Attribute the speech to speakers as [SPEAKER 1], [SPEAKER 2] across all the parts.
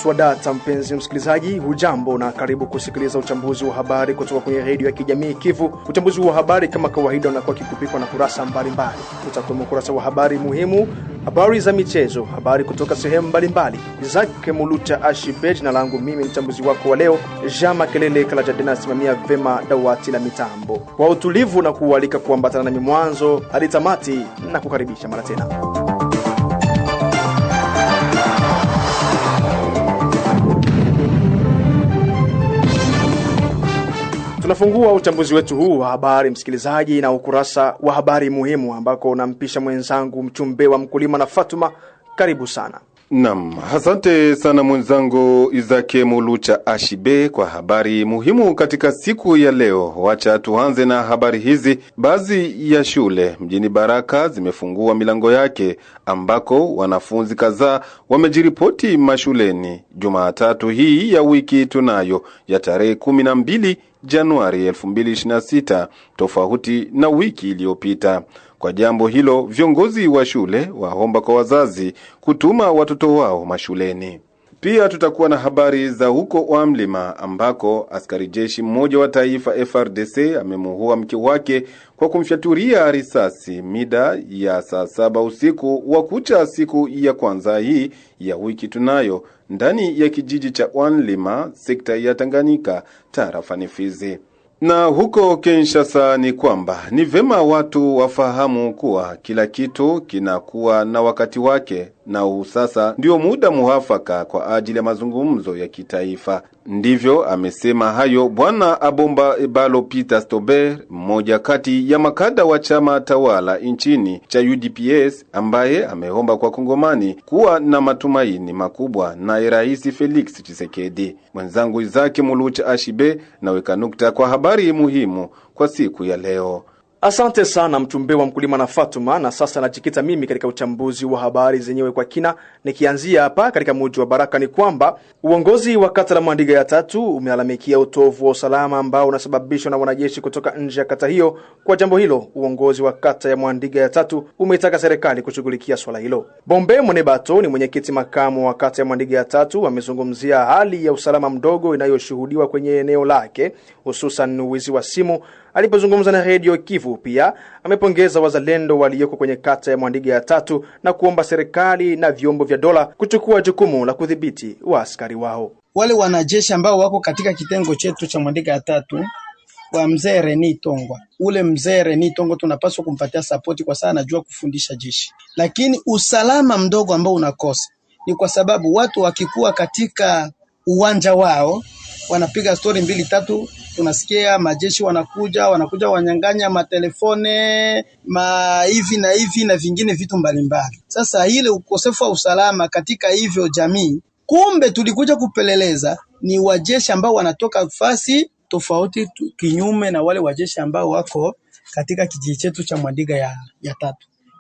[SPEAKER 1] Swadata mpenzi msikilizaji, hujambo na karibu kusikiliza uchambuzi wa habari kutoka kwenye redio ya kijamii Kivu. Uchambuzi wa habari kama kawaida unakuwa kikupikwa na kurasa mbalimbali. Utakuwa kurasa wa habari muhimu, habari za michezo, habari kutoka sehemu mbalimbali. Zake Mulucha Ashibej na langu mimi mchambuzi wako wa leo, Jean Makelele Kalajadena simamia vema dawati la mitambo. Kwa utulivu na kualika kuambatana na mwanzo hadi tamati na kukaribisha mara tena. Tunafungua uchambuzi wetu huu wa habari msikilizaji na ukurasa wa habari muhimu ambako unampisha mwenzangu mchumbe wa mkulima na Fatuma. Karibu sana.
[SPEAKER 2] Naam, asante sana mwenzangu Izake Mulucha Ashibe kwa habari muhimu katika siku ya leo. Wacha tuanze na habari hizi. Baadhi ya shule mjini Baraka zimefungua milango yake ambako wanafunzi kadhaa wamejiripoti mashuleni Jumatatu hii ya wiki tunayo ya tarehe 12 Januari 2026, tofauti na wiki iliyopita. Kwa jambo hilo, viongozi wa shule waomba kwa wazazi kutuma watoto wao mashuleni. Pia tutakuwa na habari za huko wa mlima ambako askari jeshi mmoja wa taifa FRDC amemuua mke wake kwa kumfyatulia risasi mida ya saa 7 usiku wa kucha siku ya kwanza hii ya wiki tunayo ndani ya kijiji cha Wanlima, sekta ya Tanganyika, tarafani Fizi. Na huko Kinshasa ni kwamba ni vema watu wafahamu kuwa kila kitu kinakuwa na wakati wake, na sasa ndio muda muafaka kwa ajili ya mazungumzo ya kitaifa. Ndivyo amesema hayo Bwana Abomba Ebalo Peter Stober, mmoja kati ya makada wa chama tawala nchini cha UDPS, ambaye ameomba kwa Kongomani kuwa na matumaini makubwa na Rais Felix Tshisekedi. Mwenzangu Izake Mulucha Ashibe naweka nukta kwa habari muhimu kwa siku ya leo.
[SPEAKER 1] Asante sana mchumbe wa mkulima na Fatuma, na sasa najikita mimi katika uchambuzi wa habari zenyewe kwa kina. Nikianzia hapa katika mji wa Baraka ni kwamba uongozi wa kata la Mwandiga ya 3 umelalamikia utovu wa usalama ambao unasababishwa na wanajeshi kutoka nje ya kata hiyo. Kwa jambo hilo, uongozi wa kata ya Mwandiga ya 3 umetaka serikali kushughulikia swala hilo. Bombe Monebato ni mwenyekiti makamu wa kata ya Mwandiga ya 3, amezungumzia hali ya usalama mdogo inayoshuhudiwa kwenye eneo lake, hususan wizi wa simu. Alipozungumza na Radio Kivu pia amepongeza wazalendo walioko kwenye kata ya Mwandiga ya 3 na kuomba serikali na vyombo vya dola kuchukua jukumu la kudhibiti waaskari wao.
[SPEAKER 3] Wale wanajeshi ambao wako katika kitengo chetu cha Mwandiga ya 3 wa mzee Reni Tongwa. Ule mzee Reni Tongwa tunapaswa kumpatia support kwa sababu anajua kufundisha jeshi. Lakini usalama mdogo ambao unakosa ni kwa sababu watu wakikuwa katika uwanja wao wanapiga story 2-3, tunasikia majeshi wanakuja wanyang'anya matelefone hivi na vingine vitu mbalimbali. Sasa ile ukosefu wa usalama katika hivyo jamii, kumbe tulikuja kupeleleza ni wajeshi ambao wanatoka fasi tofauti kinyume na wale wajeshi ambao wako katika kijiji chetu cha Mwandiga ya 3.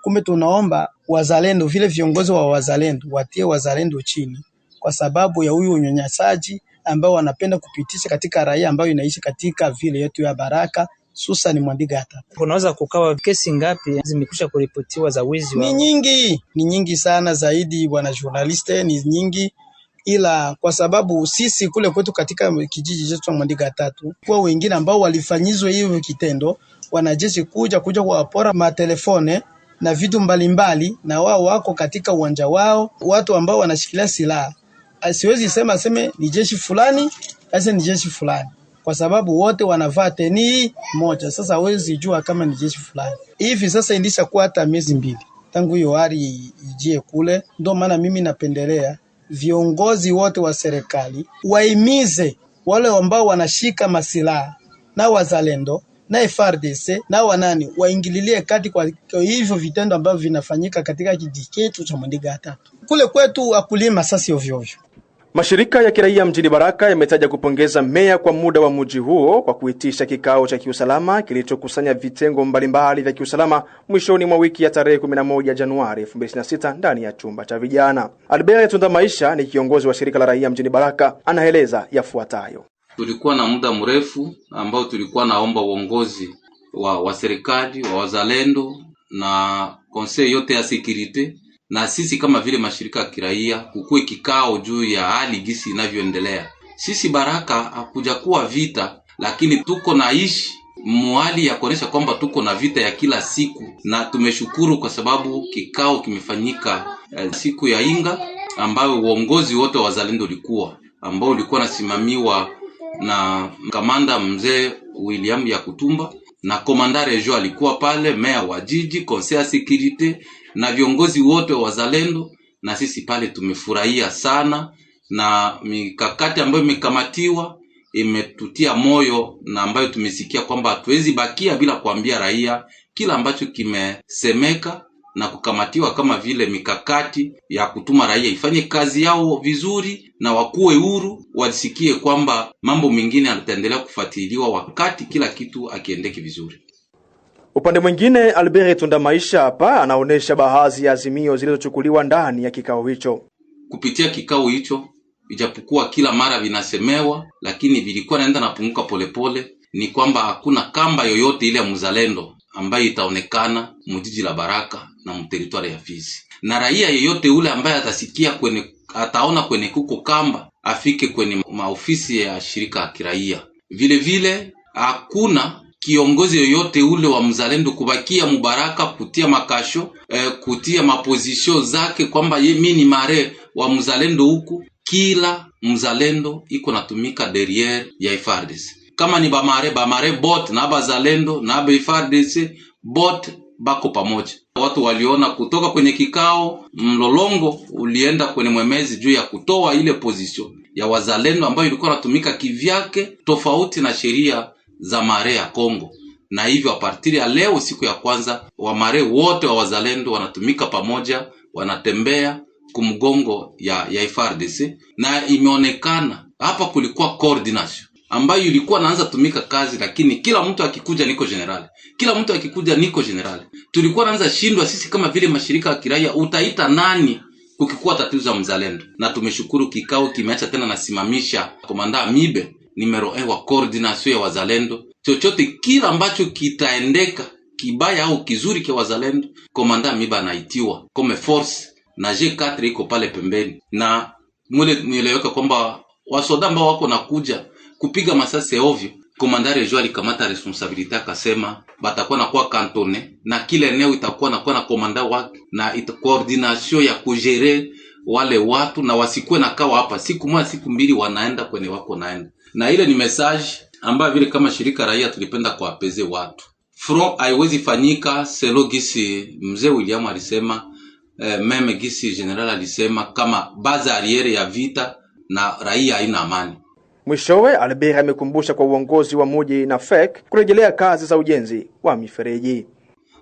[SPEAKER 3] Kumbe tunaomba wazalendo, vile viongozi wa wazalendo watie wazalendo chini kwa sababu ya huyu unyanyasaji ambao wanapenda kupitisha katika raia ambayo inaishi katika vile yetu ya Baraka, hususan Mwandiga ya 3.
[SPEAKER 4] Unaweza kukawa kesi ngapi zimekwisha kuripotiwa za wizi wa?
[SPEAKER 3] Ni nyingi sana zaidi bwana journaliste, ni nyingi, ila kwa sababu sisi kule kwetu katika kijiji chetu cha Mwandiga ya 3 kwa wengine ambao walifanyizwa hiyo kitendo, wanajeshi kuja kuwapora matelefone na vitu mbalimbali, na wao wako katika uwanja wao, watu ambao wanashikilia silaha. Siwezi sema ni jeshi fulani, ase ni jeshi fulani, kwa sababu wote wanavaa teni moja. Sasa hawezi jua kama ni jeshi fulani. Hivi sasa indisha kuwa hata miezi 2 tangu hiyo hali ijie kule. Ndio maana mimi napendelea viongozi wote wa serikali waimize wale ambao wanashika masilaha na wazalendo na FRDC na wanani waingililie kati kwa hivyo vitendo ambavyo vinafanyika katika kijiji chetu cha Mwandiga ya 3. Kule kwetu akulima sasa ovyo ovyo.
[SPEAKER 1] Mashirika ya kiraia mjini Baraka yametaja kupongeza meya kwa muda wa mji huo kwa kuitisha kikao cha kiusalama kilichokusanya vitengo mbalimbali vya kiusalama mwishoni mwa wiki ya tarehe 11 Januari 2026 ndani ya chumba cha vijana. Albert Tunda Maisha ni kiongozi wa shirika la raia mjini Baraka, anaeleza yafuatayo.
[SPEAKER 5] Tulikuwa na muda mrefu ambao tulikuwa naomba uongozi wa serikali, wa wazalendo na conseil yote ya security na sisi kama vile mashirika ya kiraia kukue kikao juu ya hali gisi inavyoendelea. Sisi Baraka hakuja kuwa vita, lakini tuko naishi mwali ya kuonesha kwamba tuko na vita ya kila siku, na tumeshukuru kwa sababu kikao kimefanyika siku ya Inga, ambayo uongozi wote wa wazalendo ambao ulikuwa nasimamiwa na kamanda mzee William Yakutumba, na komanda region alikuwa pale, meya wa jiji, conseil sécurité na viongozi wote wa wazalendo. Na sisi pale tumefurahia sana, na mikakati ambayo imekamatiwa imetutia moyo, na ambayo tumesikia kwamba hatuwezi bakia bila kuambia raia kila ambacho kimesemeka na kukamatiwa, kama vile mikakati ya kutuma raia ifanye kazi yao vizuri na wakuwe huru, wasikie kwamba mambo mengine yataendelea kufuatiliwa wakati kila kitu akiendeke vizuri.
[SPEAKER 1] Upande mwingine, Albert Tunda Maisha hapa anaonesha baadhi ya azimio zilizochukuliwa ndani ya kikao hicho.
[SPEAKER 5] Kupitia kikao hicho, ijapokuwa kila mara vinasemewa, lakini vilikuwa naenda napunguka polepole, ni kwamba hakuna kamba yoyote ile ya mzalendo ambaye itaonekana mjiji la Baraka na mteritwari ya Fizi. Na raia yeyote ule ambaye atasikia ataona kwenye kuko kamba, afike kwenye maofisi ya shirika ya kiraia. Vile vile hakuna kiongozi yoyote ule wa mzalendo kubakia Mubaraka kutia makasho, kutia mapozisio zake kwamba mimi ni mare wa mzalendo huku. Kila mzalendo iko natumika derrière ya FARDC. Kama ni bamare bot na bazalendo na FARDC bot bako pamoja. Watu waliona kutoka kwenye kikao, mlolongo ulienda kwenye mwemezi juu ya kutoa ile position ya wazalendo ambayo ilikuwa natumika kivyake tofauti na sheria za mare ya Kongo. Na hivyo a partir ya leo, siku ya kwanza, wa mare wote wa wazalendo wanatumika pamoja, wanatembea kumgongo ya FARDC. Na imeonekana hapa kulikuwa coordination ambayo ilikuwa naanza tumika kazi, lakini kila mtu akikuja niko general, kila mtu akikuja niko general. Tulikuwa naanza shindwa sisi kama vile mashirika ya kiraia, utaita nani kukikuwa tatizo za mzalendo. Na tumeshukuru kikao kimeacha tena nasimamisha komanda Amibe numero 1 wa coordination ya wazalendo. Chochote kila ambacho kitaendeka kibaya au kizuri kwa wazalendo, komanda Amibe anaitiwa comme force, na G4 iko pale pembeni. Na mweleweka kwamba wasoda ambao wako nakuja kupiga masasi ovyo, komanda regional alikamata responsabilite, akasema batakuwa na kwa kantone na kila eneo itakuwa na komanda wake, na coordination ya kujere wale watu, na wasikue na kawa hapa siku moja siku mbili wanaenda kwenye wako naenda. Na ile ni message ambayo vile kama shirika raia tulipenda kuapeze watu. Front haiwezi fanyika selo gisi mzee William alisema, meme gisi general alisema, kama baza arriere ya vita na raia haina amani.
[SPEAKER 1] Mwishowe, Albert amekumbusha kwa uongozi wa muji na FEC kurejelea kazi za ujenzi wa mifereji.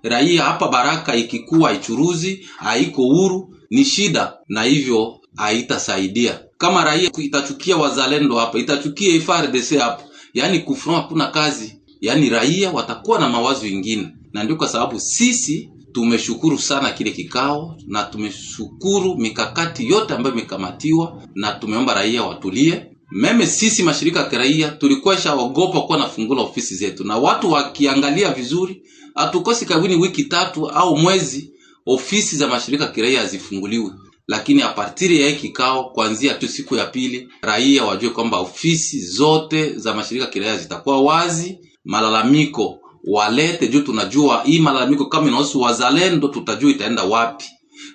[SPEAKER 5] Raia hapa Baraka ikikuwa ichuruzi haiko huru ni shida, na hivyo haitasaidia. Kama raia itachukia wazalendo hapa, itachukia FARDC hapa, yani kufront hakuna kazi, yani raia watakuwa na mawazo mengine. Na ndio kwa sababu sisi tumeshukuru sana kile kikao, na tumeshukuru mikakati yote ambayo imekamatiwa, na tumeomba raia watulie. Meme sisi mashirika ya kiraia tulikuwa shaogopa kuwa nafungula ofisi zetu, na watu wakiangalia vizuri hatukosi kawini wiki 3 au mwezi ofisi za mashirika ya kiraia zifunguliwe. Lakini a partir ya kikao, kuanzia tu siku ya pili, raia wajue kwamba ofisi zote za mashirika ya kiraia zitakuwa wazi. Malalamiko walete juu, tunajua hii malalamiko kama inahusu wazalendo tutajua itaenda wapi,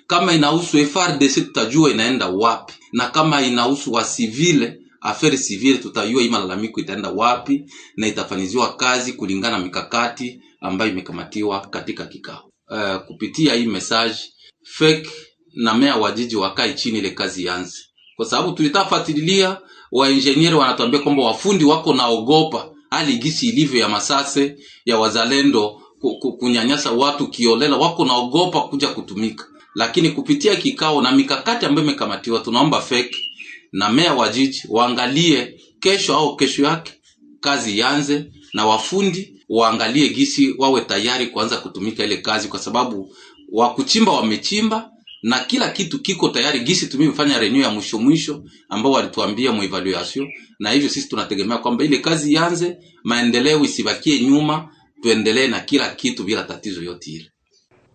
[SPEAKER 5] kama inahusu FARDC tutajua inaenda wapi, na kama inahusu wa civile affaire civile tutajua hii malalamiko itaenda wapi na itafaniziwa kazi kulingana mikakati ambayo imekamatiwa katika kikao. Kupitia hii message, FEC na meya wa jiji wakai chini ile kazi yanze, kwa sababu tulitafuatilia wa engineer wanatuambia kwamba wafundi wako naogopa hali gisi ilivyo ya masase ya wazalendo kunyanyasa watu kiolela, wako naogopa kuja kutumika. Lakini kupitia kikao na mikakati ambayo imekamatiwa, tunaomba FEC na meya wa jiji waangalie kesho au kesho yake kazi yanze, na wafundi waangalie gisi wawe tayari kuanza kutumika ile kazi, kwa sababu wakuchimba wamechimba na kila kitu kiko tayari. Gisi tumefanya renew ya mwisho ambao walituambia mu evaluation, na hivyo sisi tunategemea kwamba ile kazi yanze, maendeleo isibakie nyuma, tuendelee na kila kitu bila tatizo yote ile.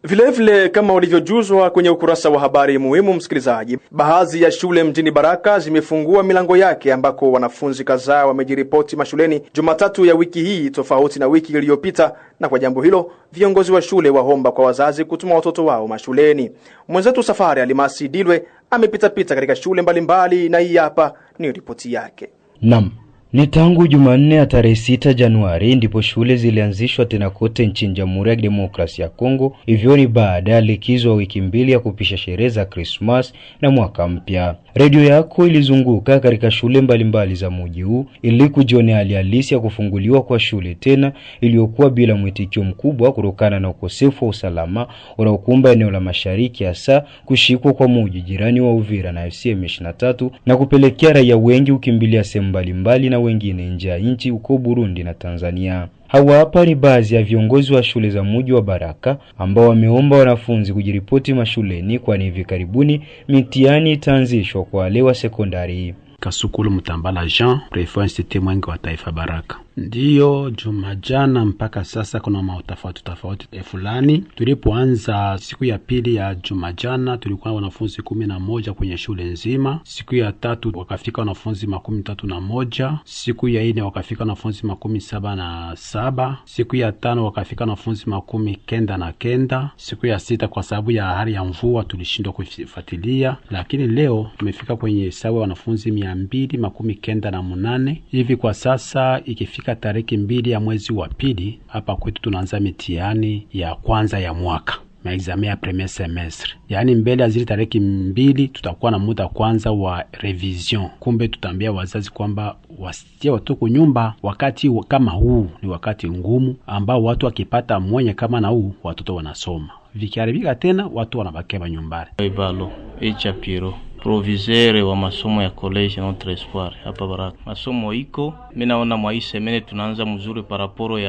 [SPEAKER 1] Vilevile, kama ulivyojuzwa kwenye ukurasa wa habari muhimu, msikilizaji, baadhi ya shule mjini Baraka zimefungua milango yake ambako wanafunzi kadhaa wamejiripoti mashuleni Jumatatu ya wiki hii tofauti na wiki iliyopita, na kwa jambo hilo viongozi wa shule waomba kwa wazazi kutuma watoto wao mashuleni. Mwenzetu Safari Alimasi Dilwe amepita katika shule mbalimbali na hii hapa ni ripoti yake.
[SPEAKER 6] Naam. Ni tangu Jumanne ya tarehe 6 Januari ndipo shule zilianzishwa tena kote nchini Jamhuri ya Demokrasia ya Kongo. Hivyo ni baada ya likizo wiki mbili ya kupisha sherehe za Christmas na mwaka mpya. Radio yako ilizunguka katika shule mbalimbali za mji huu ili kujionea hali halisi ya kufunguliwa kwa shule tena iliyokuwa bila mwitikio mkubwa kutokana na ukosefu wa usalama unaokumba eneo la mashariki, hasa kushikwa kwa mji jirani wa Uvira na M23 na kupelekea raia wengi ukimbilia sehemu mbalimbali na wengine nje ya nchi huko Burundi na Tanzania. Hawa hapa ni baadhi ya viongozi wa shule za mji wa Baraka ambao wameomba wanafunzi kujiripoti mashuleni kwani hivi karibuni mitihani itaanzishwa kwa wale wa sekondari.
[SPEAKER 7] Kasukulu Mutambala Jean, prefect Mwenge wa Taifa Baraka. Ndiyo Jumajana mpaka sasa kuna tofauti fulani. Tulipoanza siku ya pili ya Jumajana tulikuwa wanafunzi 11 kwenye shule nzima. Siku ya tatu wakafika wanafunzi 31. Siku ya 4 wakafika wanafunzi 77. Siku ya 5 wakafika wanafunzi 99. Siku ya 6 kwa sababu ya hali ya mvua tulishindwa kufuatilia, lakini leo tumefika kwenye sawa wanafunzi 298. Hivi kwa sasa ikifika tarehe 2 ya mwezi wa pili hapa kwetu tunaanza mitihani ya kwanza ya mwaka, maexame ya premier semestre. Yaani mbele ya zile tarehe 2 tutakuwa na muda kwanza wa revision. Kumbe tutaambia wazazi kwamba wasitie watoto nyumba wakati kama huu, ni wakati ngumu ambao watu wakipata mwenye kama na huu watoto wanasoma. Vikiharibika tena watu wanabakia nyumbani.
[SPEAKER 8] Ibalo Echapiro, proviseur wa masomo ya college Notre Espoir hapa Baraka. Masomo iko, mimi naona mwa hii semene tunaanza mzuri par rapport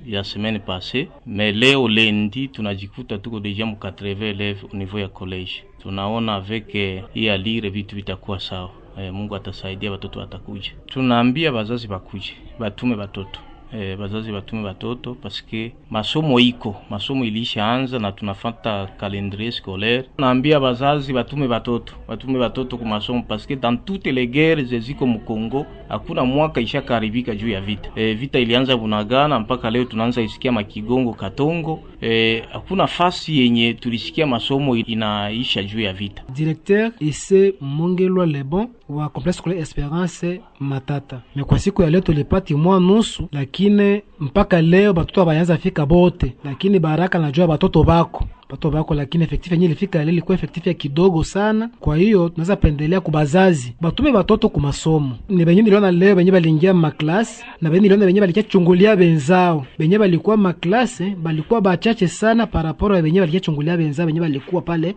[SPEAKER 8] ya semene passée, mais leo lundi tunajikuta tuko deja mu 80 élèves au niveau ya college. Tunaona avec hii alire vitu vitakuwa sawa. Mungu atasaidia, watoto watakuja. Tunaambia wazazi bakuje, batume watoto. Bazazi batume batoto paske masomo iko, masomo ilishaanza na tunafata calendrier scolaire. Naambia bazazi batume batoto ku masomo paske dans toutes les guerres ziko mu Kongo hakuna mwaka ishakaribika juu ya vita. Vita ilianza Bunagana mpaka leo tunaanza isikia Makigongo, Katongo. Hakuna fasi yenye tulisikia masomo inaisha juu ya vita.
[SPEAKER 9] Directeur ise Mongelwa Lebon wa complexe scolaire Esperance Matata. Mais kwa siku ya leo tulipati mwa nusu, lakini mpaka leo batoto baanza fika bote, lakini Baraka najua batoto bako, lakini effectif yenyewe ilifika leo ilikuwa effectif ya kidogo sana. Kwa hiyo tunaweza pendelea kubazazi batume batoto ku masomo. Ni benye niliona leo benye baliingia ma class na benye niliona benye balichungulia benzao, benye balikuwa ma class balikuwa bachache sana par rapport ya benye balichungulia benzao benye balikuwa pale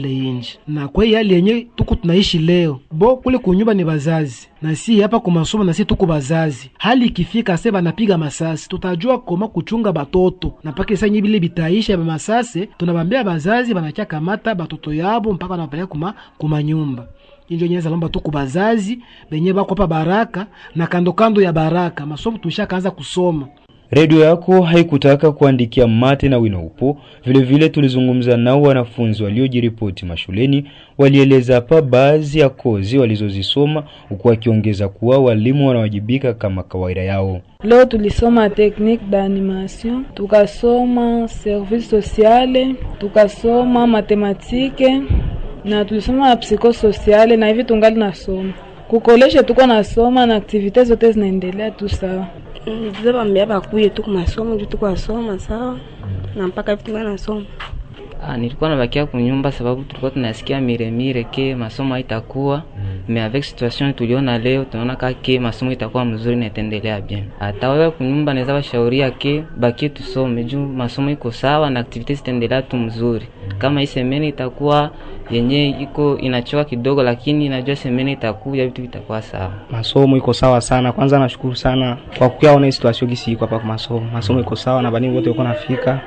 [SPEAKER 9] nje. Na kwa hiyo hali yenyewe tuko tunaishi leo bo kule kunyumba ni bazazi na si hapa kwa masomo, na si tuko bazazi. Hali ikifika sasa banapiga masasi, tutajua koma kuchunga batoto na paka sasa nyibili bitaisha ba masasi. Tunabambia bazazi banakia kamata batoto yabo mpaka wanapeleka kuma nyumba. Injo nyeza lomba tu kubazazi benye bako hapa Baraka na kando ya Baraka masomo tushakaanza kusoma.
[SPEAKER 6] Radio yako haikutaka kuandikia mate na wino upo. Vile tulizungumza nao wanafunzi waliojiripoti mashuleni, walieleza hapa baadhi ya kozi walizozisoma, huku wakiongeza kuwa walimu wanawajibika kama kawaida yao.
[SPEAKER 10] Leo tulisoma technique d'animation, tukasoma service sociale, tukasoma matematike na tulisoma psychosociale, na hivi tungali nasoma. Kukolesha tuko nasoma na activities zote zinaendelea tu sawa.
[SPEAKER 11] Ndio mbia bakuye tu kwa masomo, ndio tuko nasoma sawa na mpaka vitu ngana nasoma.
[SPEAKER 12] Nilikuwa nabakia kunyumba sababu tulikuwa tunasikia mire ke masomo haitakuwa. Mais avec situation tuliona leo tunaona kake masomo itakuwa mzuri na itaendelea bien. Hata wewe kunyumba naweza washauria ke baki tusome juu masomo iko sawa na activities zitaendelea tu mzuri. Kama hii semeni itakuwa yenye iko inachoka kidogo, lakini najua semeni itakuja vitu vitakuwa sawa.
[SPEAKER 4] Masomo iko sawa sana. Kwanza nashukuru sana kwa kuona situation gisi iko hapa kwa masomo. Masomo iko sawa na bani wote wako nafika.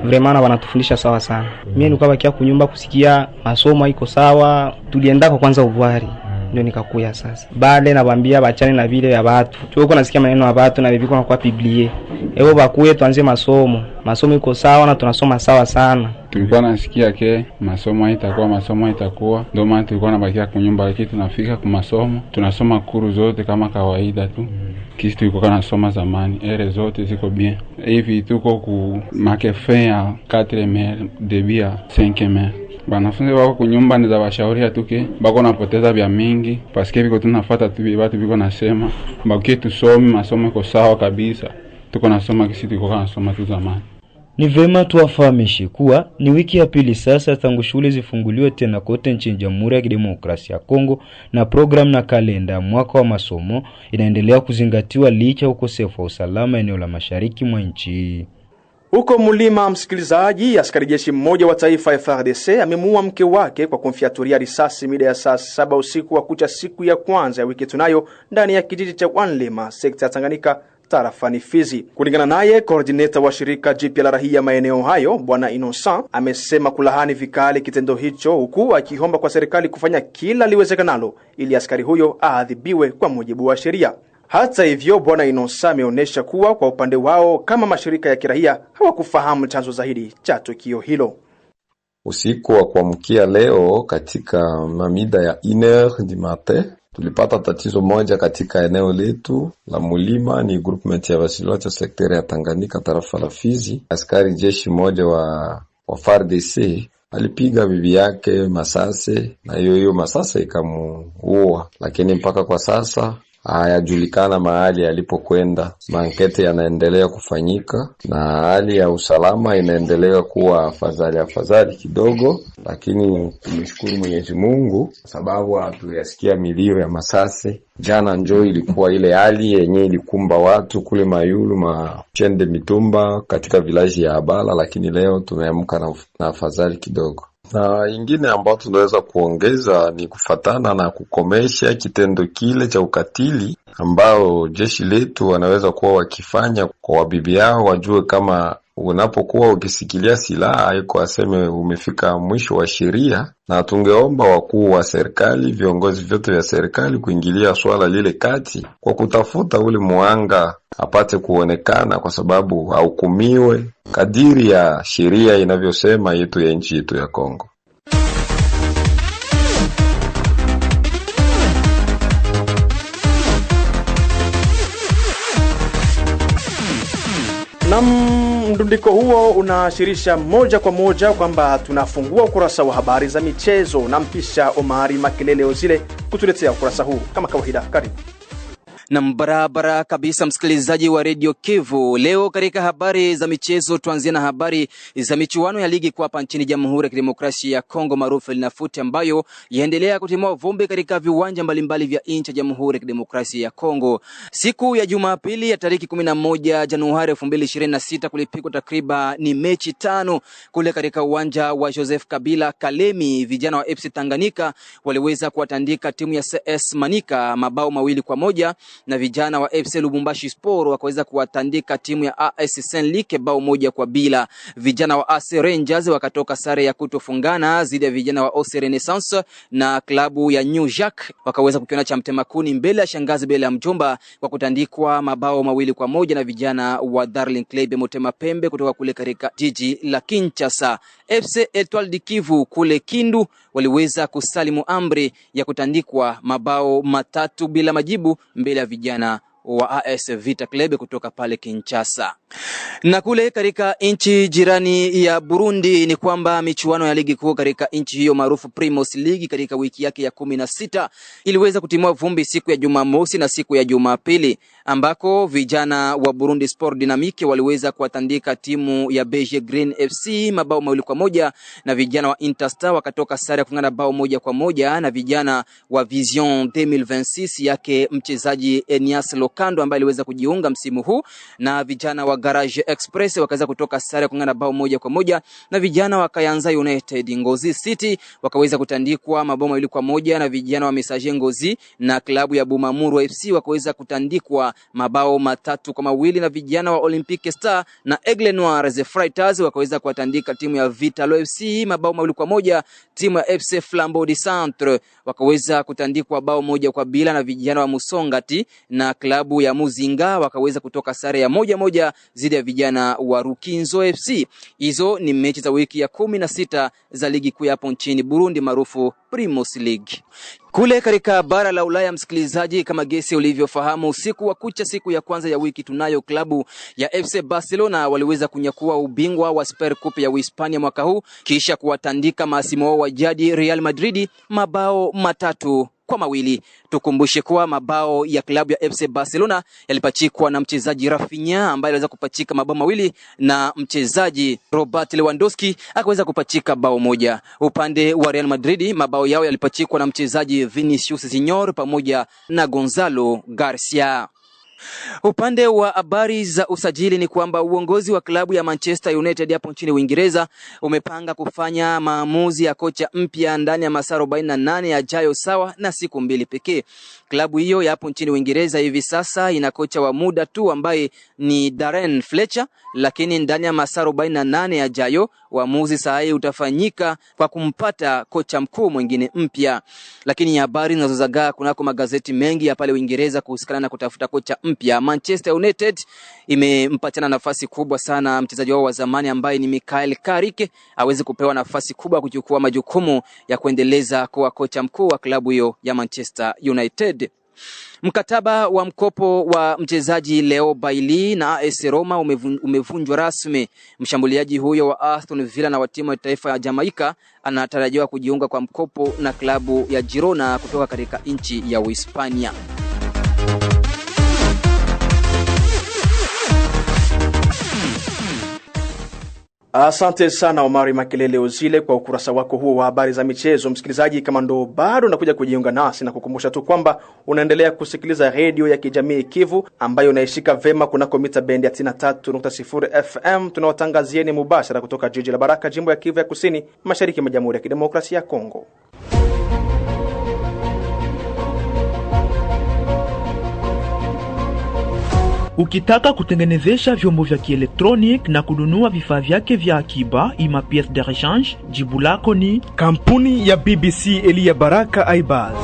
[SPEAKER 4] Vraiment wanatufundisha sawa sana. Mimi nilikuwa bakia kunyumba kusikia masomo iko sawa. Tulienda kwa kwanza ubwari. ndio nikakuya sasa. Baada nawaambia bachane na vile ya watu. Tuko nasikia maneno ya watu na bibiko na kwa Biblia. Eo bakuye tuanze masomo. Masomo iko sawa na tunasoma sawa sana.
[SPEAKER 13] Tulikuwa nasikia ke masomo itakuwa. Ndio maana tulikuwa nabakia kunyumba, lakini tunafika kwa masomo, tunasoma kuru zote kama kawaida tu. Kisi tulikuwa nasoma zamani, ere zote ziko bien. Hivi tuko ku makefe ya 4 debia 5. Banafunzi wako kunyumba ni za washauri atuke bako napoteza vya mingi paske biko tunafuata tu watu biko nasema bakie tusome masomo iko sawa kabisa. Tuko nasoma kisi tuko nasoma tu zamani.
[SPEAKER 6] Ni vema tuwafahamishe kuwa ni wiki ya pili sasa tangu shule zifunguliwe tena kote nchini Jamhuri ya Kidemokrasia ya Kongo, na programu na kalenda ya mwaka wa masomo inaendelea kuzingatiwa licha ukosefu wa usalama eneo la mashariki mwa nchi.
[SPEAKER 1] Huko Mulima, msikilizaji, askari jeshi mmoja wa taifa FARDC amemuua mke wake kwa kumfiaturia risasi mida ya saa 7 usiku wa kucha siku ya kwanza ya wiki tunayo ndani ya kijiji cha Wanlema, sekta ya Tanganyika, tarafani Fizi. Kulingana naye, coordinator wa shirika jipya la rahia maeneo hayo, Bwana Innocent, amesema kulahani vikali kitendo hicho, huku akiomba kwa serikali kufanya kila liwezekanalo ili askari huyo aadhibiwe kwa mujibu wa sheria. Hata hivyo, Bwana Innocent ameonyesha kuwa kwa upande wao kama mashirika ya kirahia hawakufahamu chanzo zaidi cha tukio hilo.
[SPEAKER 14] Usiku wa kuamkia leo katika mamida ya 1h du matin tulipata tatizo moja katika eneo letu la Mulima, ni groupement ya Basilocha sekta ya Tanganyika tarafa la Fizi. Askari jeshi moja wa FARDC alipiga bibi yake masase na hiyo masase ikamuua, lakini mpaka kwa sasa hayajulikana mahali alipokwenda. Mankete yanaendelea kufanyika na hali ya usalama inaendelea kuwa afadhali kidogo, lakini tumshukuru Mwenyezi Mungu sababu hatuyasikia milio ya masase. Jana njoo ilikuwa ile hali yenye ilikumba watu kule Mayulu Machende Mitumba katika vilaji ya Abala, lakini leo tumeamka na afadhali kidogo. Na ingine ambao tunaweza kuongeza ni kufatana na kukomesha kitendo kile cha ukatili ambao jeshi letu wanaweza kuwa wakifanya kwa wabibi yao. Wajue kama unapokuwa ukisikilia silaha haiko aseme umefika mwisho wa sheria, na tungeomba wakuu wa serikali, viongozi vyote vya serikali kuingilia swala lile kati kwa kutafuta ule muanga apate kuonekana, kwa sababu hahukumiwe kadiri ya sheria inavyosema yetu ya nchi yetu ya Kongo.
[SPEAKER 1] Na mdundiko huo unaashirisha moja kwa moja kwamba tunafungua ukurasa wa habari za michezo, na mpisha Omari Makelele Ozile kutuletea ukurasa huu kama kawaida. Karibu.
[SPEAKER 15] Na barabara kabisa, msikilizaji wa Radio Kivu. Leo katika habari za michezo tuanzie na habari za michuano ya ligi kwa hapa nchini Jamhuri ya Kidemokrasia ya Kongo maarufu Linafuti, ambayo yaendelea kutimua vumbi katika viwanja mbalimbali vya nchi ya Jamhuri ya Kidemokrasia ya Kongo. Siku ya Jumapili ya tariki 11 Januari 2026 kulipigwa takriban ni mechi 5 kule katika uwanja wa Joseph Kabila Kalemi. Vijana wa FC Tanganyika waliweza kuwatandika timu ya CS Manika mabao 2-1, na vijana wa FC Lubumbashi Sport wakaweza kuwatandika timu ya AS Saint-Luc bao 1-0. Vijana wa AC Rangers wakatoka sare ya kutofungana zidi ya vijana wa OC Renaissance, na klabu ya New Jack wakaweza kukiona cha mtemakuni mbele ya shangazi mbele ya mjomba kwa kutandikwa mabao 2-1 na vijana wa Darling Club Motema Pembe kutoka kule katika jiji la Kinshasa. FC Etoile du Kivu kule Kindu waliweza kusalimu amri ya kutandikwa mabao 3 bila majibu mbele ya vijana wa AS Vita Club kutoka pale Kinshasa. Na kule katika nchi jirani ya Burundi ni kwamba michuano ya ligi kuu katika nchi hiyo maarufu Primus League katika wiki yake ya 16 iliweza kutimua vumbi siku ya Jumamosi na siku ya Jumapili, ambako vijana wa Burundi Sport Dynamique waliweza kuwatandika timu ya Beige Green FC mabao 2-1, na vijana wa Interstar wakatoka sare kufungana bao 1-1, na vijana wa Vision 2026 yake mchezaji Enias Kando ambaye aliweza kujiunga msimu huu, na vijana wa Garage Express wakaweza kutoka sare kungana bao 1-1, na vijana wa Kayanza United. Ngozi City wakaweza kutandikwa mabao 2-1 na vijana wa Messager Ngozi, na klabu ya Bumamuru FC wakaweza kutandikwa mabao 3-2 na vijana wa Olympique Star, na Aigle Noir the Fighters wakaweza kuwatandika timu ya Vitalo FC mabao 2-1. Timu ya FC Flambeau du Centre wakaweza kutandikwa bao 1-0 na vijana wa Musongati, na klabu ya Muzinga wakaweza kutoka sare ya 1-1 zidi ya vijana wa Rukinzo FC. Hizo ni mechi za wiki ya 16 za ligi kuu hapo nchini Burundi maarufu Primus League. Kule katika bara la Ulaya, msikilizaji, kama gesi ulivyofahamu, usiku wa kucha siku ya kwanza ya wiki tunayo klabu ya FC Barcelona waliweza kunyakua ubingwa wa Super Cup ya Uhispania mwaka huu kisha kuwatandika mahasimu wao wa jadi Real Madrid mabao 3-2. Tukumbushe kuwa mabao ya klabu ya FC Barcelona yalipachikwa na mchezaji Rafinha ambaye aliweza kupachika mabao 2 na mchezaji Robert Lewandowski akaweza kupachika bao 1. Upande wa Real Madrid mabao yao yalipachikwa na mchezaji Vinicius Junior pamoja na Gonzalo Garcia. Upande wa habari za usajili ni kwamba uongozi wa klabu ya Manchester United hapo nchini Uingereza umepanga kufanya maamuzi ya kocha mpya ndani ya masaa 48 yajayo, sawa na siku 2 pekee. Klabu hiyo hapo nchini Uingereza hivi sasa ina kocha wa muda tu ambaye ni Darren Fletcher, lakini ndani ya masaa 48 yajayo uamuzi sahihi utafanyika kwa kumpata kocha mkuu mwingine mpya. Lakini habari zinazozagaa kunako magazeti mengi ya pale Uingereza kuhusiana na kutafuta kocha mpya, Manchester United imempatana nafasi kubwa sana mchezaji wao wa zamani ambaye ni Michael Carrick aweze kupewa nafasi kubwa kuchukua majukumu ya kuendeleza kuwa kocha mkuu wa klabu hiyo ya Manchester United. Mkataba wa mkopo wa mchezaji Leo Bailey na AS Roma umevunjwa rasmi. Mshambuliaji huyo wa Aston Villa na wa timu ya taifa ya Jamaica anatarajiwa kujiunga kwa mkopo na klabu ya Girona kutoka katika nchi ya Uhispania.
[SPEAKER 1] Asante sana Omari Makelele Ozile kwa ukurasa wako huo wa habari za michezo. Msikilizaji, kama ndo bado unakuja kujiunga nasi na kukumbusha tu kwamba unaendelea kusikiliza redio ya kijamii Kivu ambayo unaishika vema kunako mita bendi ya 93.0 FM. Tunawatangazieni mubashara kutoka jiji la Baraka, jimbo ya Kivu ya Kusini, mashariki mwa Jamhuri ya Kidemokrasia ya Kongo.
[SPEAKER 16] Ukitaka kutengenezesha vyombo vya kielektronik na kununua vifaa vyake vya akiba ima pièce de rechange, jibu lako ni kampuni ya BBC Elia Baraka Aibaz.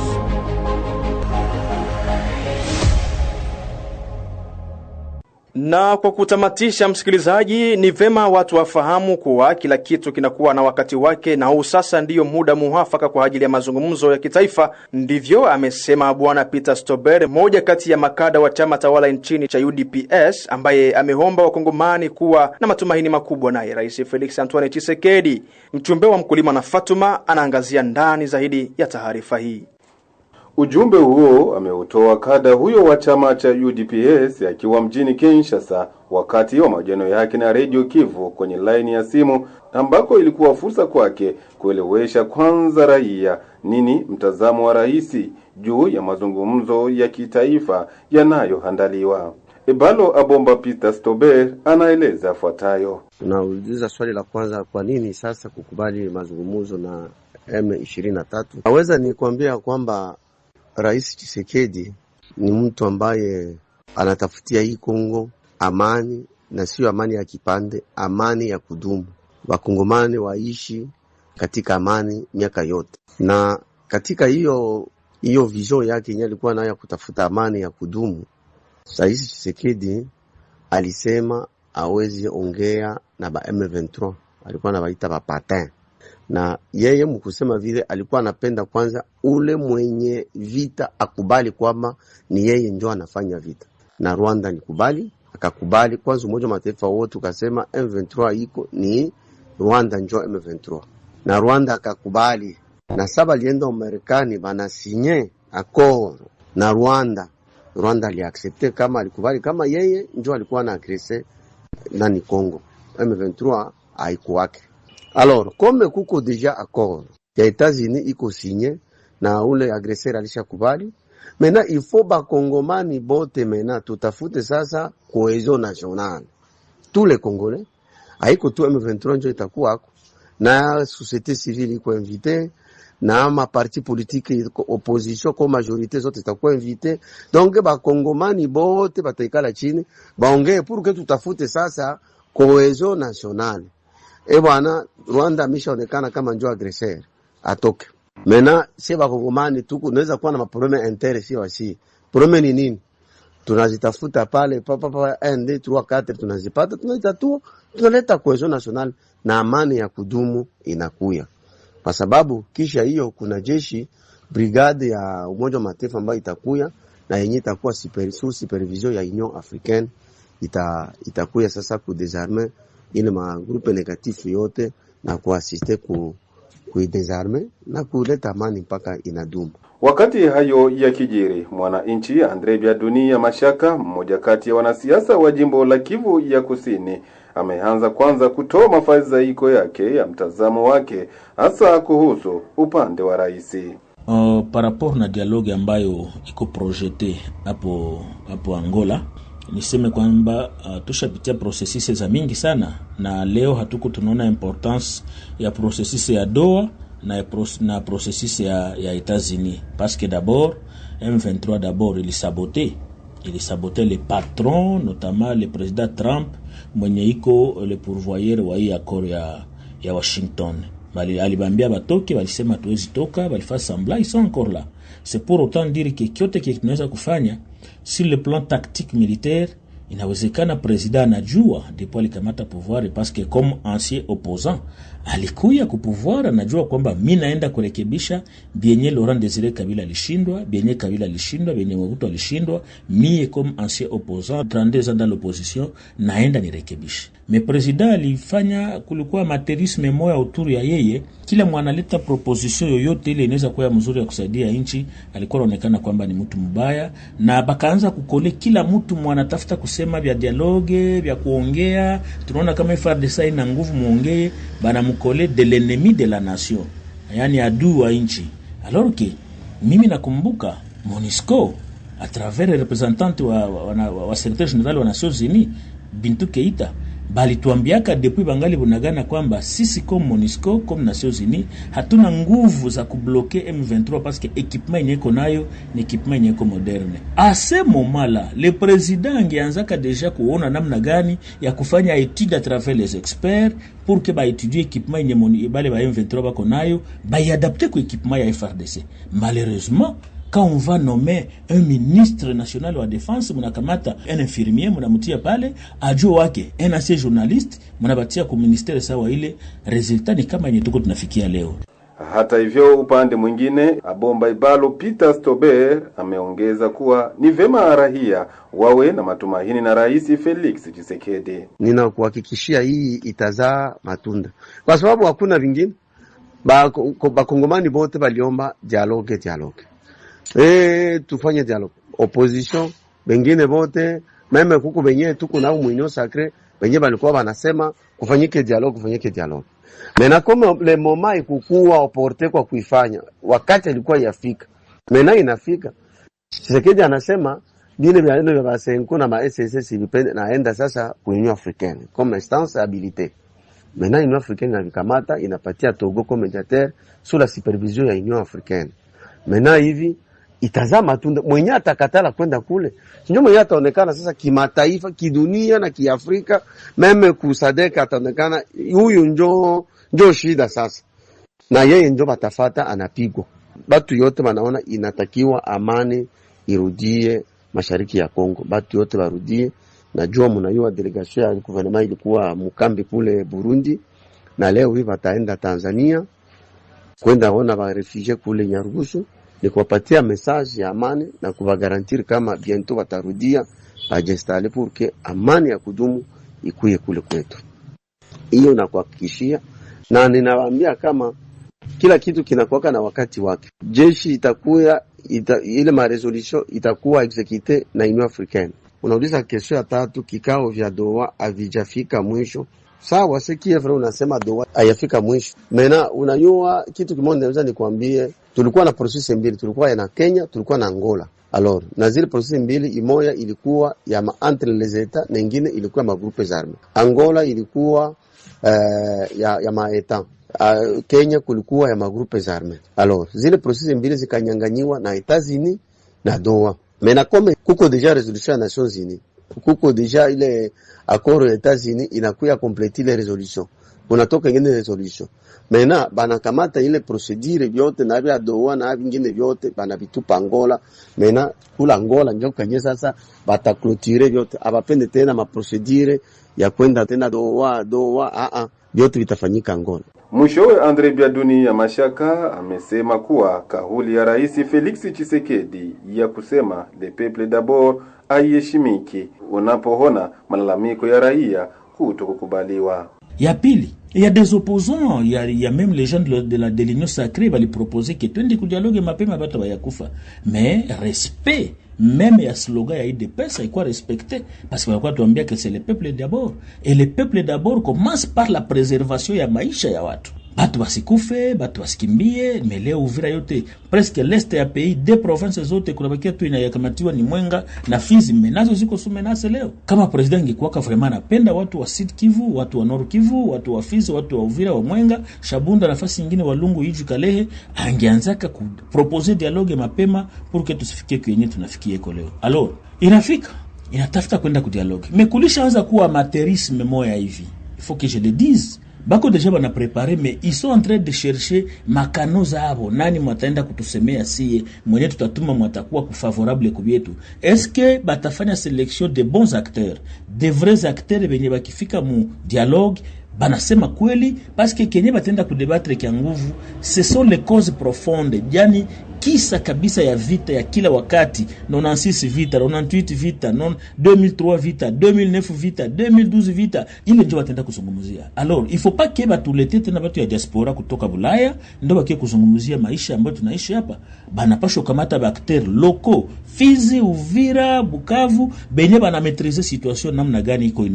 [SPEAKER 1] Na kwa kutamatisha, msikilizaji, ni vema watu wafahamu kuwa kila kitu kinakuwa na wakati wake, na huu sasa ndiyo muda muafaka kwa ajili ya mazungumzo ya kitaifa. Ndivyo amesema Bwana Peter Stober, mmoja kati ya makada wa chama tawala nchini cha UDPS, ambaye ameomba wakongomani kuwa na matumaini makubwa naye Rais Felix Antoine Tshisekedi. Mchumbe wa mkulima na Fatuma anaangazia ndani zaidi ya taarifa hii.
[SPEAKER 2] Ujumbe huo ameutoa kada huyo wa chama cha UDPS akiwa mjini Kinshasa wakati wa mahojiano yake na Radio Kivu kwenye line ya simu, ambako ilikuwa fursa kwake kuelewesha kwanza raia nini mtazamo wa rais juu ya mazungumzo ya kitaifa yanayoandaliwa. Ebalo Abomba Peter Stober anaeleza fuatayo.
[SPEAKER 17] Tunauliza swali la kwanza, kwa nini sasa kukubali mazungumzo na M23? Naweza nikwambia kwamba Rais Tshisekedi ni mtu ambaye anatafutia hii Kongo amani, na sio amani ya kipande, amani ya kudumu. Wakongomani waishi katika amani miaka yote, na katika hiyo vision yake yenyewe alikuwa nayo kutafuta amani ya kudumu. Rais Tshisekedi alisema hawezi ongea na ba M23, alikuwa anawaita ba patin. Na yeye mkusema vile alikuwa anapenda kwanza ule mwenye vita akubali kwamba ni yeye ndio anafanya vita. Na Rwanda nikubali, akakubali kwanza. Umoja wa Mataifa wote ukasema M23 iko ni Rwanda ndio M23. Na Rwanda akakubali. Na saba alienda Marekani bana sinye accord na Rwanda. Rwanda aliaccepte kama alikubali kama yeye ndio alikuwa na agrese nani Kongo. M23 haikuwake. Alors, comme kuko deja accord ya États-Unis iko signé na ule agresseur alishakubali, Mena il faut ba Kongomani bote mena tutafute sasa cohesion nationale. Tous les Congolais, haiko tu M23 ndio itakuwa hako. Na société civile iko invité, na ma parti politique opposition ko majorité zote itakuwa invité. Donc ba Kongomani bote bataikala chini, baongee pour que tutafute sasa cohesion nationale. Bwana Rwanda ameshaonekana kama njoo agresseur, atoke. Mena si ba Kongomani tuku naweza kuwa na maprobleme interne si wasi. Probleme ni nini? Tunazitafuta pale papa 1 2 3 4 tunazipata, tunaitatua, tunaleta cohesion nationale na amani ya kudumu inakuya. Kwa sababu kisha hiyo kuna jeshi brigade ya Umoja wa Mataifa ambayo itakuya na yenye itakuwa supervision ya Union Africaine itakuya sasa kudesarmer ile magrupe negatifu yote na kuasiste kuidesarmer na kuleta amani mpaka inadumu.
[SPEAKER 2] Wakati hayo ya kijiri, mwananchi Andre Biadunia Mashaka, mmoja kati ya wanasiasa wa jimbo la Kivu ya Kusini, ameanza kwanza kutoa mafadhaiko yake ya mtazamo wake hasa kuhusu upande wa rais.
[SPEAKER 18] Par rapport na dialogue ambayo iko projete hapo Angola, niseme kwamba tushapitia processes za mingi sana, na leo hatuko tunaona importance ya processes ya Doha na processus ya États-Unis, parce que d'abord M23 d'abord il sabotait les patrons, notamment le président Trump mwenye iko le pourvoyeur wa hii accord ya Washington. Alibambia batoke, walisema tuwezi toka, walifanya semblant, ils sont encore là. C'est pour autant dire que kyote tunaweza kufanya sur le plan tactique militaire inawezekana president anajua ndipo alikamata pouvoir, parce que comme ancien opposant alikuya ku pouvoir, anajua kwamba mimi naenda kurekebisha bienye Laurent Désiré Kabila alishindwa, bienye Kabila alishindwa, bienye Mobutu alishindwa, mimi comme ancien opposant 32 ans dans l'opposition naenda nirekebisha. Mais president alifanya, kulikuwa materisme moya autour ya yeye, kila mwanaleta proposition yoyote ile inaweza kuwa mzuri ya kusaidia nchi, alikuwa anaonekana kwamba ni mtu mbaya, na bakaanza kukole kila mtu mwanatafuta kusema vya dialogue vya kuongea. Tunaona kama FARDC ina nguvu muongee, bana mkole de l'ennemi de la nation, yani adui wa nchi. Alors que mimi nakumbuka MONUSCO à travers les représentants wa secrétaire général wa Nations Unies Bintou Keita bali tuambiaka depuis bangali bunagana kwamba sisi comme MONUSCO comme Nations Unies hatuna nguvu za kubloquer M23 parce que équipement yenyewe nayo ni équipement yenyewe moderne. À ce moment-là, le président angeanzaka déjà kuona namna gani ya kufanya étude à travers les experts pour que ba étudier équipement yenyewe bale ba M23 bako nayo ba adapter ku équipement ya FARDC. Malheureusement, quand on va nommer un ministre national de la défense, munakamata un infirmier, munamutia pale, ajo wake, un ancien journaliste, munabatia ku ministère sawa ile, resultat ni kama yenye tuko tunafikia leo.
[SPEAKER 2] Hata hivyo upande mwingine, Abomba Ibalo Peter Stober ameongeza kuwa ni vema raia wawe na matumaini na Rais Felix Tshisekedi.
[SPEAKER 17] Ninakuhakikishia hii itazaa matunda. Kwa sababu hakuna vingine. Bakongomani bote baliomba dialogue. Tufanye dialogue. Opposition bengine bote meme kuku benye tuko na Union Sacrée benye balikuwa banasema kufanyike dialogue. Mena kama le moment ikukua opporte kwa kuifanya wakati ilikuwa yafika. Mena inafika. Tshisekedi anasema bile vya basenku na ma SSS vipende naenda sasa ku Union Africaine comme instance habilité. Mena Union Africaine inavikamata inapatia Togo comme médiateur sous la supervision ya Union Africaine. Mena hivi itazaa matunda. Mwenye atakatala kwenda kule ndio mwenye ataonekana sasa kimataifa, kidunia na kiafrika, meme kusadeka ataonekana huyu ndio shida sasa, na yeye ndio batafata anapigwa. Batu yote wanaona inatakiwa amani irudie mashariki ya Kongo, batu yote barudie. Najua mnajua delegation ya gouvernement ilikuwa mkambi kule Burundi, na leo hivi wataenda Tanzania kwenda ona ba refugee kule Nyarugusu, ni kuwapatia message ya amani na kuwagarantir kama bientôt watarudia bajestale pour que amani ya kudumu ikuye kule kwetu. Hiyo na kuhakikishia, na ninawaambia kama kila kitu kinakuwa na wakati wake. Jeshi itakuwa ile ma resolution itakuwa execute na Union Africaine. Unauliza kesho ya tatu, kikao vya Doha havijafika mwisho. Sawa, sikia vile unasema Doha hayafika mwisho. Mena unajua kitu kimoja naweza nikwambie, tulikuwa na process mbili, tulikuwa na Kenya, tulikuwa na Angola. Alors, na zile processus mbili, imoya ilikuwa ya entre les etats na nyingine ilikuwa ma groupes armés. Angola ilikuwa ya maeta. Kenya kulikuwa ya ma groupes armés. Alors, zile processus mbili zikanyanganyiwa na Etats-Unis na Doha. Mena kome kuko deja resolution ya Nations Unies, kuko deja ile accord ya Etats-Unis inakuya complete ile resolution, unatoka ingine resolution. Mena banakamata ile procedure vyote na vya Doha na vingine vyote banavitupa Angola. Mena kula Angola ndio kanye sasa batakloture vyote, abapende tena ma procedure ya kwenda tena Doha vyote vitafanyika Angola.
[SPEAKER 2] Mwishowe Andre Biaduni ya Mashaka amesema kuwa kauli ya Rais Felix Tshisekedi ya kusema le peuple d'abord aiheshimiki unapoona malalamiko ya raia kutokukubaliwa.
[SPEAKER 18] Ya pili, il y a des opposants, il y a même les gens de l'Union sacrée va lui proposer que twende ku dialogue mapema bato bayakufa. Mais respect même ya slogan ya IDPS haikuwa respecté parce que walikuwa tuambia que c'est le peuple d'abord, et le peuple d'abord commence par la préservation ya maisha ya watu. Batu basikufe, batu basikimbie. Leo Uvira yote presque l'est ya pays, des provinces zote kunabakia tu inayakamatiwa ni Mwenga na Fizi, menazo ziko sumenase leo. Kama president angekuwa vraiment anapenda watu wa Sud Kivu, watu wa Nord Kivu, watu wa Fizi, watu wa Uvira, wa Mwenga, Shabunda, nafasi nyingine Walungu, Iju, Kalehe, angeanzaka ku proposer dialogue mapema pour que tusifikie kwenye tunafikia leo. Alors, inatafuta kwenda ku dialogue. Mekulisha anza kuwa amateurisme moya hivi. Il faut que je le dise. Bako deja bana préparer, mais ils sont en train de chercher makano zabo. Nani mwataenda kutusemea siye, mwenye tutatuma mwatakuwa kufavorable kubietu. Est-ce que batafanya sélection de bons acteurs, de vrais acteurs benye bakifika mu dialogue banasema kweli, parce que kenye batenda kudebatre kia nguvu, ce sont les causes profondes. Yani kisa kabisa ya vita ya kila wakati, 96 vita, 98 vita, 2003 vita, 2009 vita, 2012 vita, ile ndio watenda kuzungumzia. Alors, il faut pas que batulete tena batu ya diaspora kutoka Bulaya ndio bakie kuzungumzia maisha ambayo tunaishi hapa. Banapaswa kamata bakter loko, Fizi, Uvira, Bukavu, benye bana maîtriser situation namna gani iko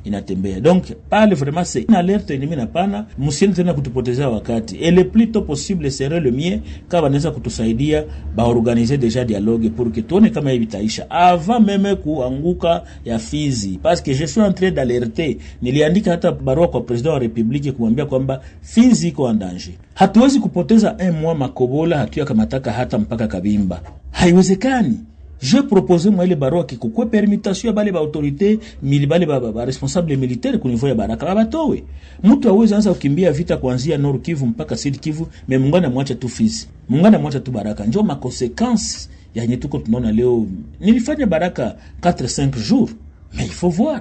[SPEAKER 18] inatembea. Donc, pale vraiment c'est une alerte enemy na pana, msiende tena kutupotezea wakati. Et le plus tôt possible serait le mieux kama wanaweza kutusaidia ba organiser déjà dialogue pour que tuone kama hivi taisha avant même kuanguka ya Fizi, parce que je suis en train d'alerter. Niliandika hata barua kwa president wa republique kumwambia kwamba Fizi iko en danger. Hatuwezi kupoteza un mois Makobola hatuya kamataka hata mpaka Kabimba, haiwezekani. Je propose moi ile barua kikukwe permutation ya bale ba autorité milibale ba responsable militaire ku niveau ya Baraka batowe. Mtu aweze anza kukimbia vita kuanzia Nord Kivu mpaka Sud Kivu, mais mungana mwacha tu Fizi, mungana mwacha tu Baraka. Njoo ma conséquences ya nyetuko tunaona leo. Nilifanya Baraka 4-5 jours, mais il faut voir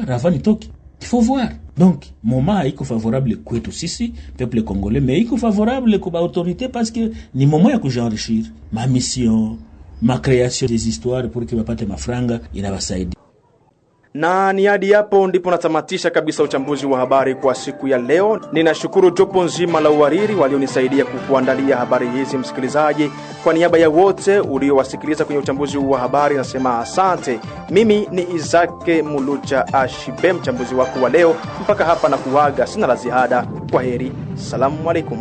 [SPEAKER 18] avant nitoki. Il faut voir. Donc, moment iko favorable kwetu sisi peuple congolais, mais iko favorable kwa autorité parce que ni moment ya kujenrichir. Ma mission, ma création des histoires pour que wapate mafranga inawasaidia.
[SPEAKER 1] Na ni hadi hapo ndipo natamatisha kabisa uchambuzi wa habari kwa siku ya leo. Ninashukuru jopo nzima la uhariri walionisaidia kukuandalia habari hizi, msikilizaji. Kwa niaba ya wote uliowasikiliza kwenye uchambuzi wa habari nasema asante. Mimi ni Izake Mulucha Ashibe, mchambuzi wako wa leo. Mpaka hapa na kuaga, sina la ziada. Kwaheri. Salamu alaikum.